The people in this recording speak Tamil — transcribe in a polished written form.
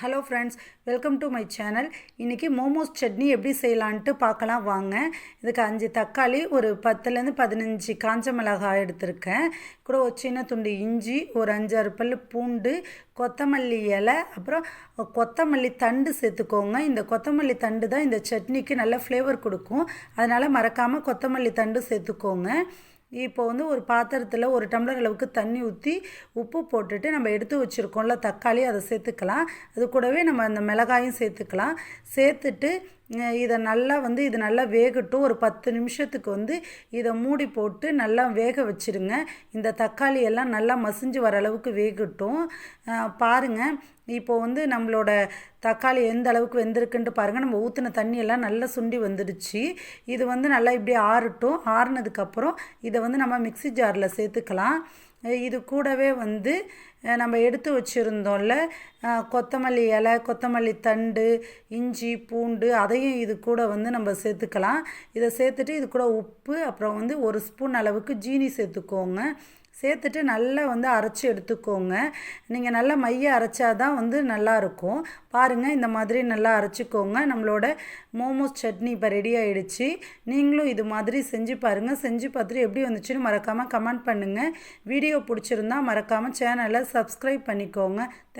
Hello friends, welcome to my channel. இன்றைக்கி மோமோஸ் சட்னி எப்படி செய்யலான்ட்டு பார்க்கலாம் வாங்க. இதுக்கு 5 தக்காளி, ஒரு 10லேருந்து 15 காஞ்ச மிளகாய் எடுத்திருக்கேன். கூட ஒரு சின்ன துண்டு இஞ்சி, ஒரு 5-6 பல் பூண்டு, கொத்தமல்லி இலை, அப்புறம் கொத்தமல்லி தண்டு சேர்த்துக்கோங்க. இந்த கொத்தமல்லி தண்டு தான் இந்த சட்னிக்கு நல்ல ஃப்ளேவர் கொடுக்கும். அதனால் மறக்காமல் கொத்தமல்லி தண்டு சேர்த்துக்கோங்க. இப்போ ஒரு பாத்திரத்தில் 1 டம்ளர் அளவுக்கு தண்ணி ஊற்றி உப்பு போட்டுட்டு நம்ம எடுத்து வச்சுருக்கோம்ல தக்காளி, அதை சேர்த்துக்கலாம். அது கூடவே நம்ம அந்த மிளகாயும் சேர்த்துக்கலாம். சேர்த்துட்டு இதை நல்லா இது நல்லா வேகட்டும். ஒரு 10 நிமிஷத்துக்கு இதை மூடி போட்டு நல்லா வேக வச்சுருங்க. இந்த தக்காளி எல்லாம் நல்லா மசிஞ்சு வர அளவுக்கு வேகட்டும். பாருங்கள், இப்போது நம்மளோட தக்காளி எந்த அளவுக்கு வெந்திருக்குன்ட்டு பாருங்கள். நம்ம ஊற்றின தண்ணியெல்லாம் நல்லா சுண்டி வந்துடுச்சு. இது நல்லா இப்படி ஆறட்டும். ஆறுனதுக்கப்புறம் இதை நம்ம மிக்ஸி ஜாரில் சேர்த்துக்கலாம். இது கூடவே நம்ம எடுத்து வச்சுருந்தோம்ல கொத்தமல்லி இலை, கொத்தமல்லி தண்டு, இஞ்சி, பூண்டு, அதையும் இது கூட நம்ம சேர்த்துக்கலாம். இதை சேர்த்துட்டு இது கூட உப்பு, அப்புறம் 1 ஸ்பூன் அளவுக்கு ஜீனி சேர்த்துக்கோங்க. சேர்த்துட்டு நல்லா அரைச்சி எடுத்துக்கோங்க. நீங்கள் நல்லா மைய அரைச்சாதான் நல்லாயிருக்கும். பாருங்கள், இந்த மாதிரி நல்லா அரைச்சிக்கோங்க. நம்மளோட மோமோஸ் சட்னி இப்போ ரெடி ஆகிடுச்சு. நீங்களும் இது மாதிரி செஞ்சு பாருங்கள். செஞ்சு பார்த்துட்டு எப்படி வந்துச்சுன்னு மறக்காமல் கமெண்ட் பண்ணுங்கள். வீடியோ பிடிச்சிருந்தா மறக்காமல் சேனலை சப்ஸ்கிரைப் பண்ணிக்கோங்க. தேங்க்யூ.